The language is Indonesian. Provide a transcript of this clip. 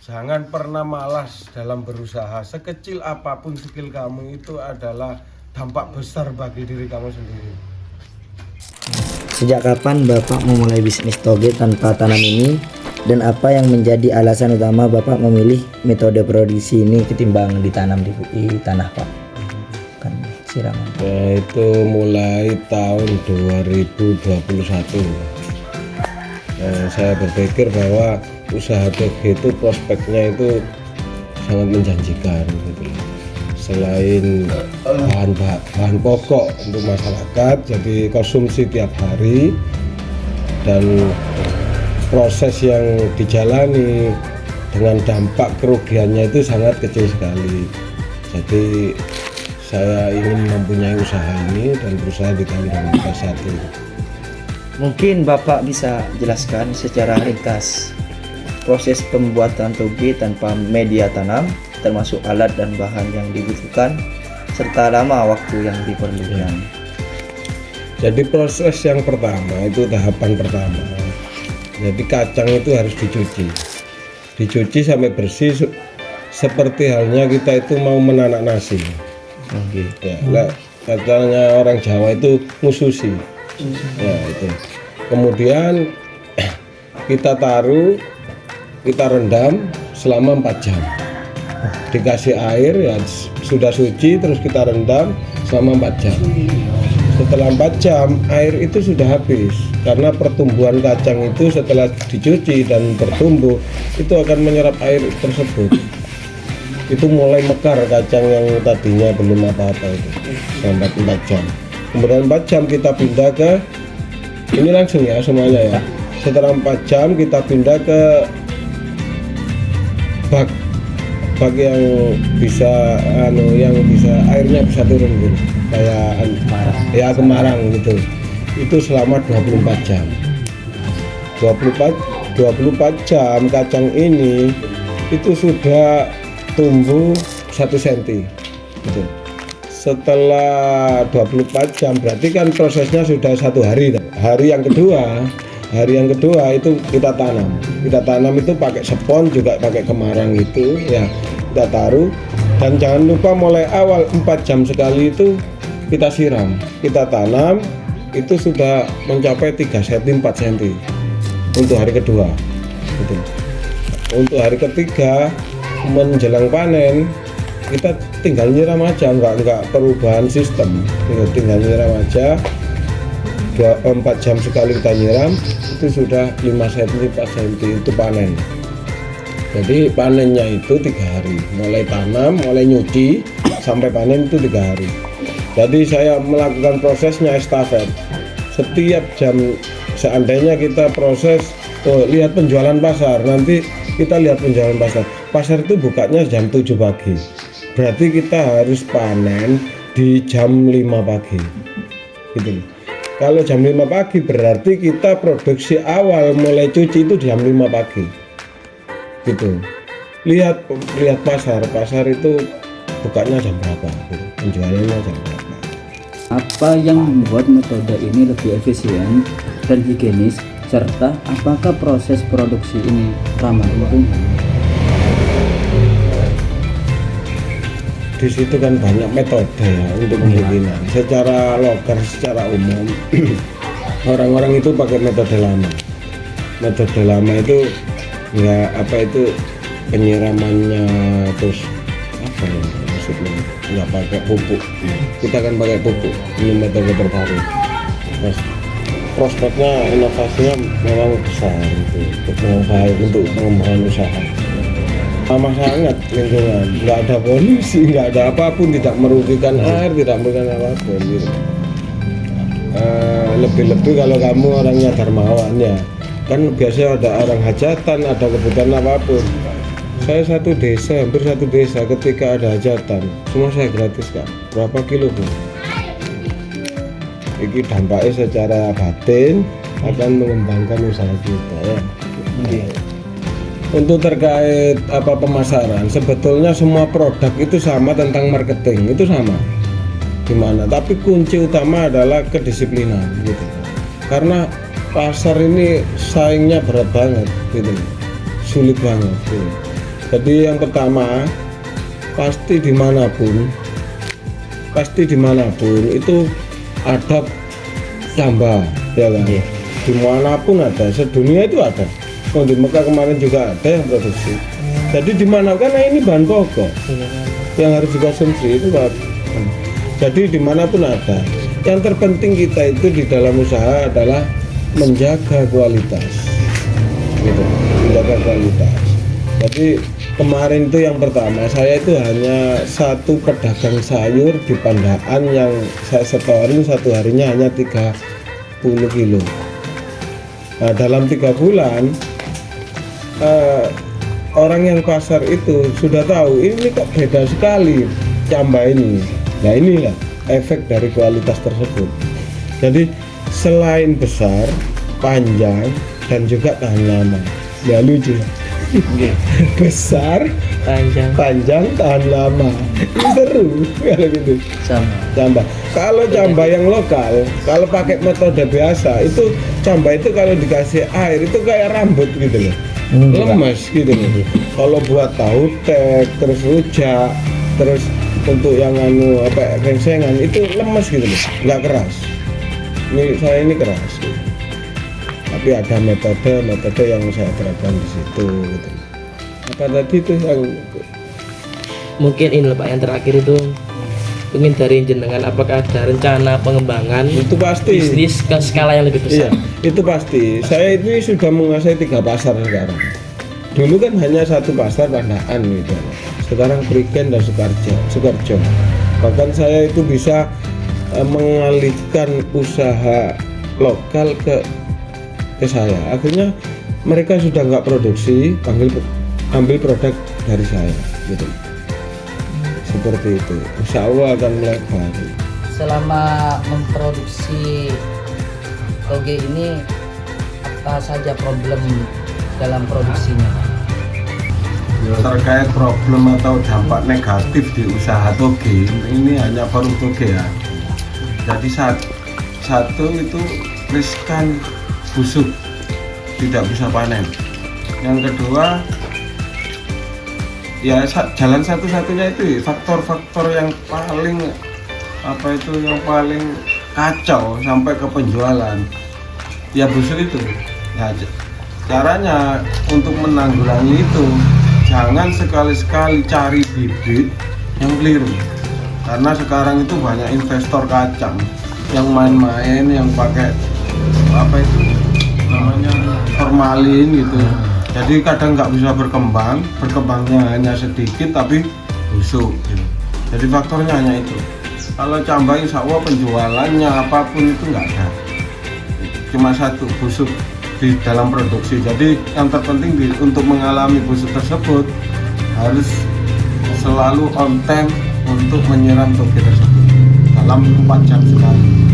Jangan pernah malas dalam berusaha. Sekecil apapun skill kamu itu adalah dampak besar bagi diri kamu sendiri. Sejak kapan Bapak memulai bisnis toge tanpa tanam ini, dan apa yang menjadi alasan utama Bapak memilih metode produksi ini ketimbang ditanam di tanah, Pak? Kan siraman. Ya, itu mulai tahun 2021. Saya berpikir bahwa usaha toge itu prospeknya itu sangat menjanjikan gitu. Selain bahan pokok untuk masyarakat, jadi konsumsi tiap hari, dan proses yang dijalani dengan dampak kerugiannya itu sangat kecil sekali. Jadi saya ingin mempunyai usaha ini dan berusaha di tahun 2021. Mungkin Bapak bisa jelaskan secara ringkas proses pembuatan toge tanpa media tanam, termasuk alat dan bahan yang dibutuhkan, serta lama waktu yang diperlukan. Jadi proses yang pertama itu tahapan pertama. Jadi kacang itu harus dicuci sampai bersih, seperti halnya kita itu mau menanak nasi. Ya, kacangnya orang Jawa itu mususi. Ya itu. Kemudian kita taruh, kita rendam selama 4 jam. Dikasih air ya sudah suci, terus kita rendam selama 4 jam. Setelah 4 jam air itu sudah habis, karena pertumbuhan kacang itu setelah dicuci dan bertumbuh itu akan menyerap air tersebut. Itu mulai mekar kacang yang tadinya belum apa-apa itu sampai 4 jam. Kemudian 4 jam kita pindah ke ini langsung ya semuanya ya. Setelah 4 jam kita pindah ke bak yang bisa airnya bisa turun gitu, kayak kemarang gitu. Itu selama 24 jam. 24 jam kacang ini itu sudah tumbuh 1 cm gitu. Setelah 24 jam berarti kan prosesnya sudah 1 hari. Hari yang kedua itu kita tanam itu pakai spons, juga pakai kemarang itu ya, kita taruh. Dan jangan lupa mulai awal 4 jam sekali itu kita siram, kita tanam. Itu sudah mencapai 3 cm 4 cm untuk hari kedua gitu. Untuk hari ketiga menjelang panen kita tinggal nyiram aja, enggak perubahan sistem, tinggal nyiram aja. 4 jam sekali kita nyiram, itu sudah 5 cm 4 cm itu panen. Jadi panennya itu 3 hari, mulai tanam, mulai nyuci sampai panen itu 3 hari. Jadi saya melakukan prosesnya estafet. Setiap jam, seandainya kita proses, lihat penjualan pasar, nanti kita lihat penjualan pasar. Pasar itu bukanya jam 7 pagi. Berarti kita harus panen di jam 5 pagi. Gitu. Kalau jam 5 pagi berarti kita produksi awal mulai cuci itu jam 5 pagi. Gitu. Lihat pasar itu bukanya jam berapa, gitu. Penjualannya jam berapa. Apa yang membuat metode ini lebih efisien dan higienis, serta apakah proses produksi ini ramah lingkungan? Di situ kan banyak metode ya untuk penggilingan. Secara lokal, secara umum orang-orang itu pakai metode lama. Metode lama itu penyiramannya terus apa ya maksudnya, nggak pakai pupuk. Kita kan pakai pupuk. Ini metode terbaru. Mas, prospeknya, inovasinya memang besar untuk pengembangan usaha. Sama sangat lingkungan, nggak ada polusi, nggak ada apapun, tidak merugikan air, tidak merugikan apapun gitu. Lebih-lebih kalau kamu orangnya dermawan ya, kan biasanya ada orang hajatan, ada kebutuhan apapun. Saya hampir satu desa ketika ada hajatan, semua saya gratiskan. Berapa kilo Bu? Ini dampaknya secara batin akan mengembangkan usaha kita ya. Untuk terkait pemasaran, sebetulnya semua produk itu sama, tentang marketing itu sama gimana, tapi kunci utama adalah kedisiplinan gitu. Karena pasar ini saingnya berat banget gitu, sulit banget gitu. Jadi yang pertama, pasti dimanapun itu ada camba, ya kan? Iya. Dimanapun ada, sedunia itu ada. Oh, di Mekah kemarin juga ada yang produksi. Jadi dimana, karena ini bahan pokok yang harus dikonsumsi itu Pak. Jadi dimanapun ada. Yang terpenting kita itu di dalam usaha adalah menjaga kualitas, gitu, menjaga kualitas. Jadi kemarin itu yang pertama, saya itu hanya satu pedagang sayur di Pandaan yang saya setorin satu harinya hanya 30 kilo. Nah, dalam 3 bulan orang yang pasar itu sudah tahu ini kok beda sekali camba ini. Nah, inilah efek dari kualitas tersebut. Jadi selain besar, panjang, dan juga tahan lama. Ya lucu. Besar, panjang, tahan lama. Ini seru kalau gitu. Sama. Kalau camba yang lokal, kalau pakai metode biasa, itu camba itu kalau dikasih air itu kayak rambut gitu loh. Lemes gitu loh. Kalau buat tahu tek, terus rujak, terus untuk yang gengsengan itu lemes gitu loh, nggak keras. Ini saya ini keras. Tapi ada metode yang saya terapkan di situ gitu. Apa tadi itu yang Mungkin ini loh Pak, yang terakhir itu ingin dari jenengan, apakah ada rencana pengembangan itu pasti bisnis ke skala yang lebih iya, besar? itu pasti. Saya ini sudah menguasai 3 pasar sekarang. Dulu kan hanya satu pasar Pandaan gitu. Sekarang Prigen dan Sukoharjo. Bahkan saya itu bisa mengalihkan usaha lokal ke saya. Akhirnya mereka sudah nggak produksi, ambil produk dari saya gitu. Seperti itu. Insya Allah akan melebar. Selama memproduksi toge ini, apa saja problem dalam produksinya? Terkait problem atau dampak negatif di usaha toge ini hanya forum toge ya. Jadi satu itu riskan busuk, tidak bisa panen. Yang kedua ya jalan satu-satunya itu faktor-faktor yang paling kacau sampai ke penjualan ya busuk itu. Nah, caranya untuk menanggulangi itu jangan sekali-sekali cari bibit yang keliru, karena sekarang itu banyak investor kacang yang main-main, yang pakai formalin gitu. Jadi kadang nggak bisa berkembangnya hanya sedikit tapi busuk gitu. Jadi faktornya hanya itu. Kalau camba insya Allah penjualannya apapun itu nggak ada, cuma satu, busuk di dalam produksi. Jadi yang terpenting untuk mengalami busuk tersebut harus selalu on time untuk menyiram toge tersebut dalam 4 jam sekali.